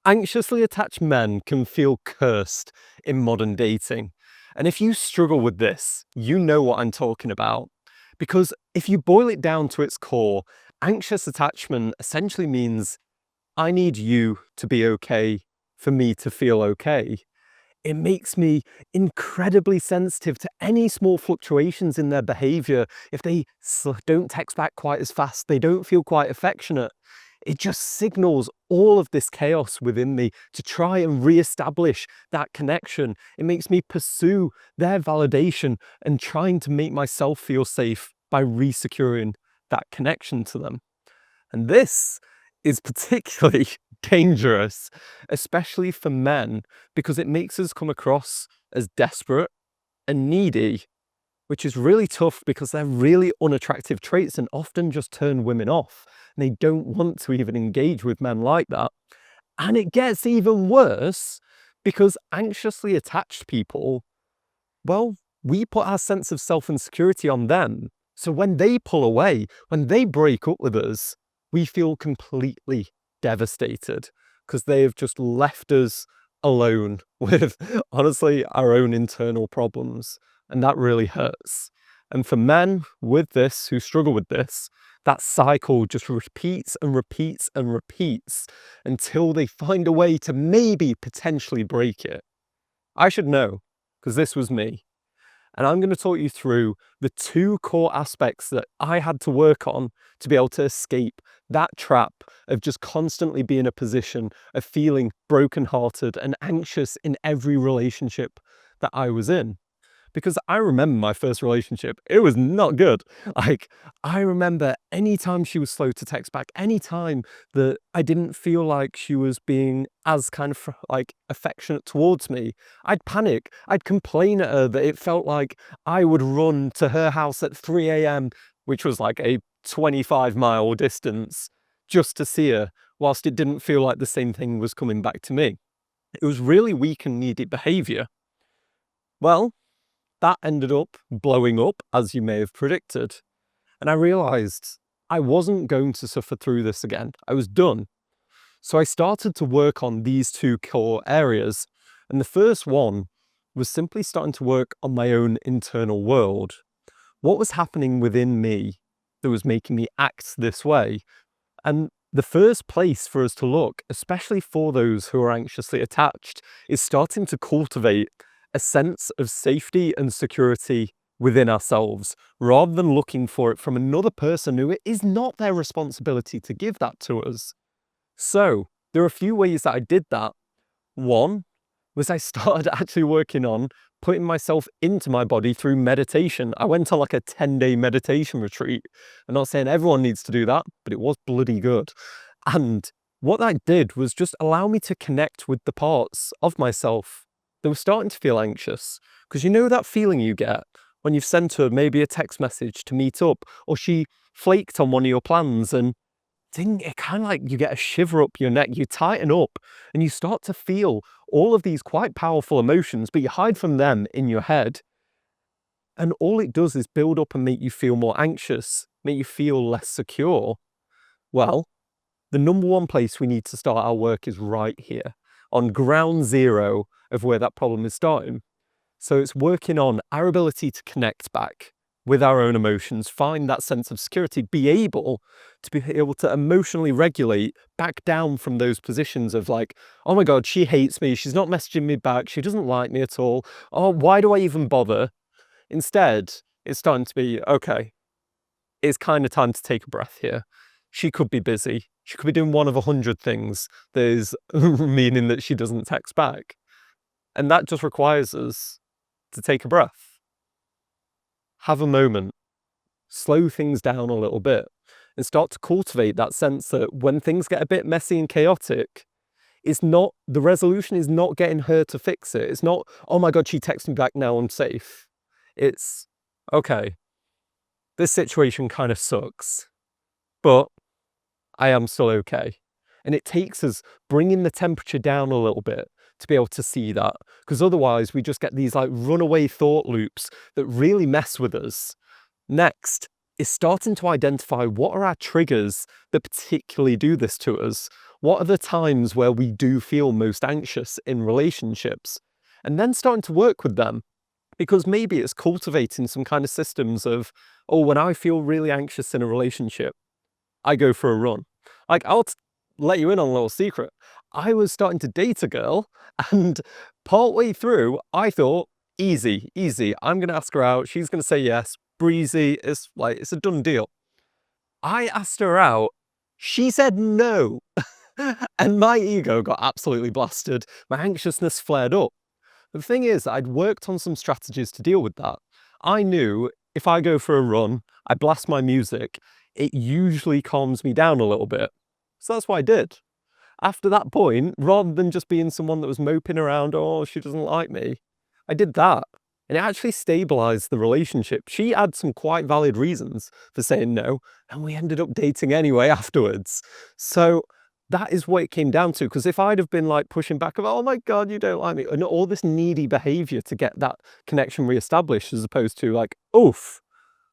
Anxiously attached men can feel cursed in modern dating. And if you struggle with this, you know what I'm talking about. Because if you boil it down to its core, anxious attachment essentially means I need you to be okay for me to feel okay. It makes me incredibly sensitive to any small fluctuations in their behavior. If they don't text back quite as fast, they don't feel quite affectionate. It just signals all of this chaos within me to try and re-establish that connection. It makes me pursue their validation and trying to make myself feel safe by re-securing that connection to them. And this is particularly dangerous, especially for men, because it makes us come across as desperate and needy, which is really tough because they're really unattractive traits and often just turn women off. And they don't want to even engage with men like that. And it gets even worse because anxiously attached people, well, we put our sense of self and security on them. So when they pull away, when they break up with us, we feel completely devastated because they have just left us alone with, honestly, our own internal problems. And that really hurts. And for men with this, who struggle with this, that cycle just repeats and repeats and repeats until they find a way to maybe potentially break it. I should know, because this was me. And I'm going to talk you through the two core aspects that I had to work on to be able to escape that trap of just constantly being in a position of feeling brokenhearted and anxious in every relationship that I was in. Because I remember my first relationship, it was not good. Like, I remember anytime she was slow to text back, anytime that I didn't feel like she was being as kind of like affectionate towards me, I'd panic. I'd complain at her that it felt like I would run to her house at 3 a.m., which was like a 25-mile distance, just to see her, whilst it didn't feel like the same thing was coming back to me. It was really weak and needy behavior. Well, that ended up blowing up, as you may have predicted. And I realized I wasn't going to suffer through this again. I was done. So I started to work on these two core areas. And the first one was simply starting to work on my own internal world. What was happening within me that was making me act this way? And the first place for us to look, especially for those who are anxiously attached, is starting to cultivate a sense of safety and security within ourselves, rather than looking for it from another person who it is not their responsibility to give that to us. So there are a few ways that I did that. One was I started actually working on putting myself into my body through meditation. I went on like a 10-day meditation retreat. I'm not saying everyone needs to do that, but it was bloody good. And what that did was just allow me to connect with the parts of myself that were starting to feel anxious. Because you know that feeling you get when you've sent her maybe a text message to meet up, or she flaked on one of your plans, and it kind of like you get a shiver up your neck, you tighten up, and you start to feel all of these quite powerful emotions, but you hide from them in your head. And all it does is build up and make you feel more anxious, make you feel less secure. Well, the number one place we need to start our work is right here, on ground zero of where that problem is starting. So it's working on our ability to connect back with our own emotions, find that sense of security, be able to emotionally regulate back down from those positions of like, oh my God, she hates me, she's not messaging me back, she doesn't like me at all. Oh, why do I even bother? Instead, it's starting to be, okay, it's kind of time to take a breath here. She could be busy. She could be doing one of 100 things. There's meaning that she doesn't text back. And that just requires us to take a breath, have a moment, slow things down a little bit, and start to cultivate that sense that when things get a bit messy and chaotic, the resolution is not getting her to fix it. It's not, oh my God, she texted me back, now I'm safe. It's, okay, this situation kind of sucks, but I am still okay. And it takes us bringing the temperature down a little bit to be able to see that, because otherwise we just get these like runaway thought loops that really mess with us. Next is starting to identify what are our triggers that particularly do this to us. What are the times where we do feel most anxious in relationships? And then starting to work with them. Because maybe it's cultivating some kind of systems of, oh, when I feel really anxious in a relationship, I go for a run. Like, let you in on a little secret. I was starting to date a girl, and partway through, I thought, easy, easy. I'm going to ask her out. She's going to say yes. Breezy. It's like, it's a done deal. I asked her out. She said no. And my ego got absolutely blasted. My anxiousness flared up. The thing is, I'd worked on some strategies to deal with that. I knew if I go for a run, I blast my music, it usually calms me down a little bit. So that's what I did. After that point, rather than just being someone that was moping around, oh, she doesn't like me, I did that. And it actually stabilized the relationship. She had some quite valid reasons for saying no, and we ended up dating anyway afterwards. So that is what it came down to. Because if I'd have been like pushing back of, oh my God, you don't like me, and all this needy behavior to get that connection reestablished, as opposed to like, oof,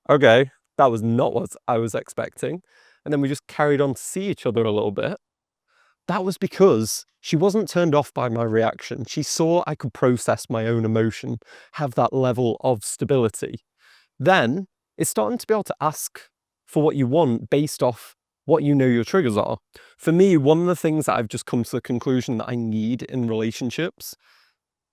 okay, that was not what I was expecting. And then we just carried on to see each other a little bit. That was because she wasn't turned off by my reaction. She saw I could process my own emotion, have that level of stability. Then it's starting to be able to ask for what you want based off what you know your triggers are. For me, one of the things that I've just come to the conclusion that I need in relationships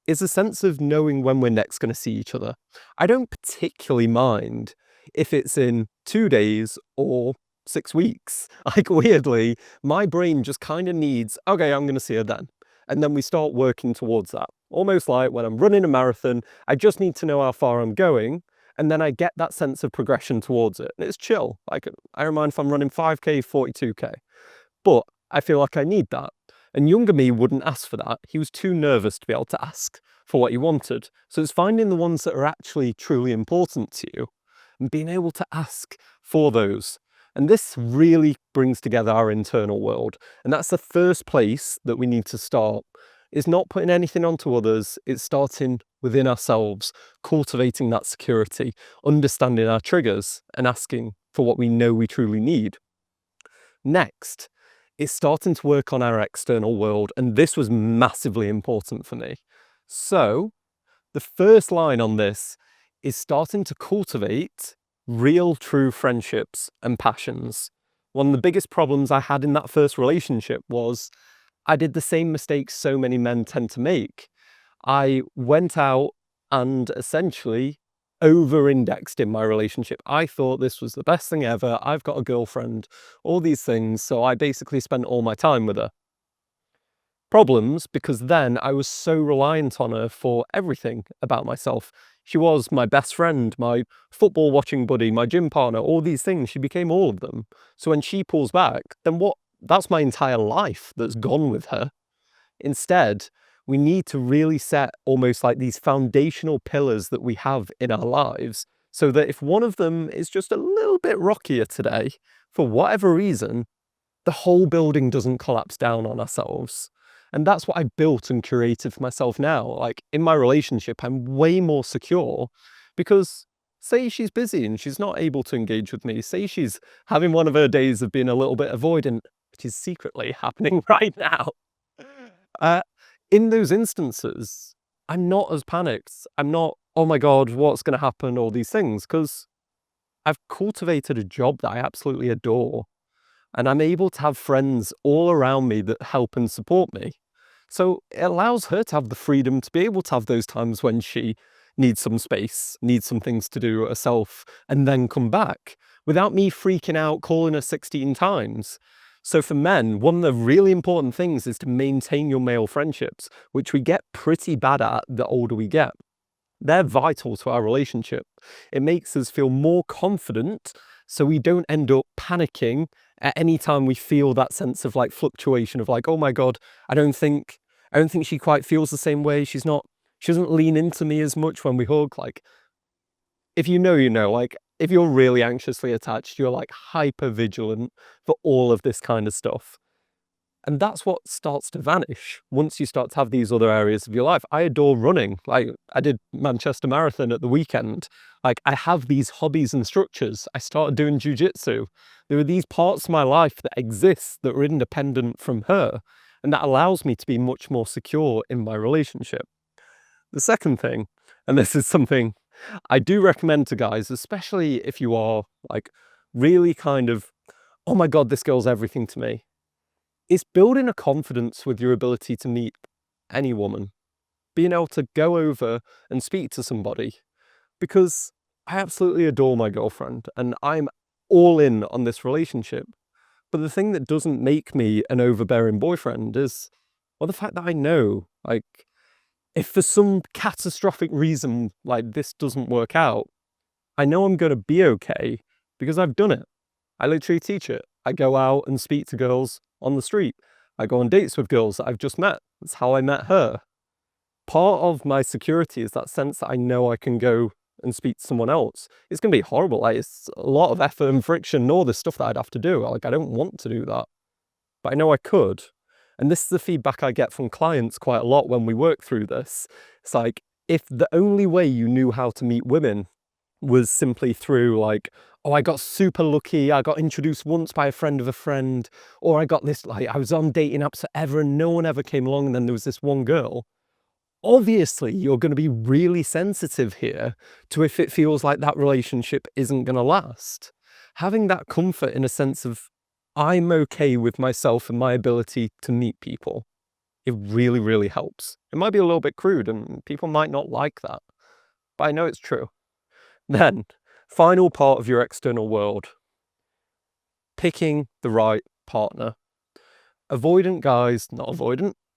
is a sense of knowing when we're next going to see each other. I don't particularly mind if it's in 2 days or 6 weeks. Like, weirdly, my brain just kind of needs, okay, I'm going to see her then. And then we start working towards that. Almost like when I'm running a marathon, I just need to know how far I'm going. And then I get that sense of progression towards it. And it's chill. Like, I don't mind if I'm running 5K, 42K. But I feel like I need that. And younger me wouldn't ask for that. He was too nervous to be able to ask for what he wanted. So it's finding the ones that are actually truly important to you and being able to ask for those. And this really brings together our internal world. And that's the first place that we need to start, is not putting anything onto others. It's starting within ourselves, cultivating that security, understanding our triggers and asking for what we know we truly need. Next, it's starting to work on our external world, and this was massively important for me. So the first line on this is starting to cultivate real, true friendships and passions. One of the biggest problems I had in that first relationship was I did the same mistakes so many men tend to make. I went out and essentially over-indexed in my relationship. I thought this was the best thing ever. I've got a girlfriend, all these things. So I basically spent all my time with her. Problems, because then I was so reliant on her for everything about myself. She was my best friend, my football watching buddy, my gym partner, all these things. She became all of them. So when she pulls back, then what? That's my entire life that's gone with her. Instead, we need to really set almost like these foundational pillars that we have in our lives, so that if one of them is just a little bit rockier today, for whatever reason, the whole building doesn't collapse down on ourselves. And that's what I built and curated for myself now. Like, in my relationship, I'm way more secure because say she's busy and she's not able to engage with me. Say she's having one of her days of being a little bit avoidant, which is secretly happening right now. Uh, in those instances, I'm not as panicked. I'm not, oh my God, what's going to happen? All these things, because I've cultivated a job that I absolutely adore. And I'm able to have friends all around me that help and support me. So it allows her to have the freedom to be able to have those times when she needs some space, needs some things to do herself, and then come back without me freaking out, calling her 16 times. So for men, one of the really important things is to maintain your male friendships, which we get pretty bad at the older we get. They're vital to our relationship. It makes us feel more confident so we don't end up panicking at any time we feel that sense of like fluctuation of like, oh my God, I don't think she quite feels the same way. She doesn't lean into me as much when we hug. Like, if you know, like if you're really anxiously attached, you're like hyper vigilant for all of this kind of stuff. And that's what starts to vanish once you start to have these other areas of your life. I adore running. Like, I did Manchester Marathon at the weekend. Like, I have these hobbies and structures. I started doing jujitsu. There are these parts of my life that exist that are independent from her, and that allows me to be much more secure in my relationship. The second thing, and this is something I do recommend to guys, especially if you are like really kind of, oh my God, this girl's everything to me, is building a confidence with your ability to meet any woman. Being able to go over and speak to somebody, because I absolutely adore my girlfriend and I'm all in on this relationship. But the thing that doesn't make me an overbearing boyfriend is, well, the fact that I know, like, if for some catastrophic reason, like, this doesn't work out, I know I'm going to be okay because I've done it. I literally teach it. I go out and speak to girls on the street. I go on dates with girls that I've just met. That's how I met her. Part of my security is that sense that I know I can go and speak to someone else. It's going to be horrible. Like, it's a lot of effort and friction and all this stuff that I'd have to do. Like, I don't want to do that, but I know I could. And this is the feedback I get from clients quite a lot when we work through this. It's like, if the only way you knew how to meet women was simply through like, oh, I got super lucky, I got introduced once by a friend of a friend, or I got this, like, I was on dating apps forever and no one ever came along, and then there was this one girl. Obviously, you're going to be really sensitive here to if it feels like that relationship isn't going to last. Having that comfort in a sense of, I'm okay with myself and my ability to meet people, it really, really helps. It might be a little bit crude and people might not like that, but I know it's true. Then, final part of your external world, picking the right partner.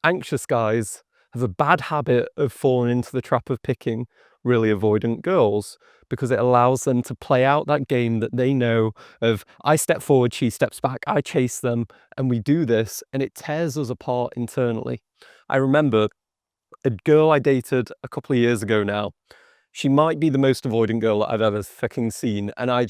Anxious guys have a bad habit of falling into the trap of picking really avoidant girls because it allows them to play out that game that they know of, I step forward, she steps back, I chase them, and we do this, and it tears us apart internally. I remember a girl I dated a couple of years ago now. She might be the most avoidant girl that I've ever fucking seen. And I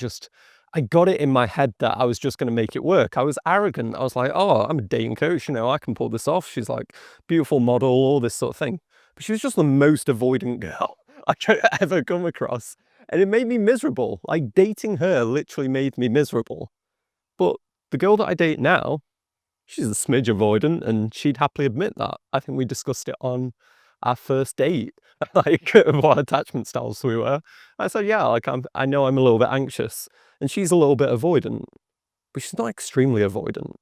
got it in my head that I was just going to make it work. I was arrogant. I was like, oh, I'm a dating coach, I can pull this off. She's like, beautiful model, all this sort of thing. But she was just the most avoidant girl I could ever come across. And it made me miserable. Like, dating her literally made me miserable. But the girl that I date now, she's a smidge avoidant, and she'd happily admit that. I think we discussed it on our first date, like what attachment styles we were. I said, yeah, like I know I'm a little bit anxious, and she's a little bit avoidant, but she's not extremely avoidant.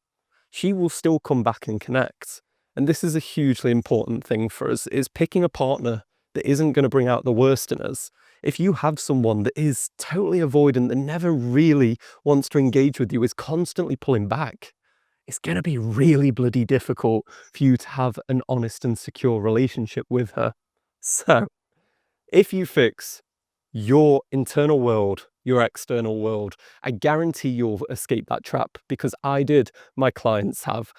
She will still come back and connect. And this is a hugely important thing for us, is picking a partner that isn't going to bring out the worst in us. If you have someone that is totally avoidant, that never really wants to engage with you, is constantly pulling back, it's going to be really bloody difficult for you to have an honest and secure relationship with her. So, if you fix your internal world, your external world, I guarantee you'll escape that trap, because I did. My clients have.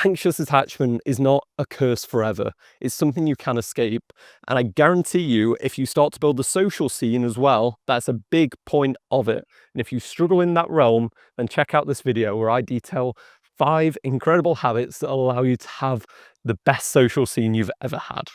Anxious attachment is not a curse forever. It's something you can escape. And I guarantee you, if you start to build the social scene as well, that's a big point of it. And if you struggle in that realm, then check out this video where I detail 5 incredible habits that allow you to have the best social scene you've ever had.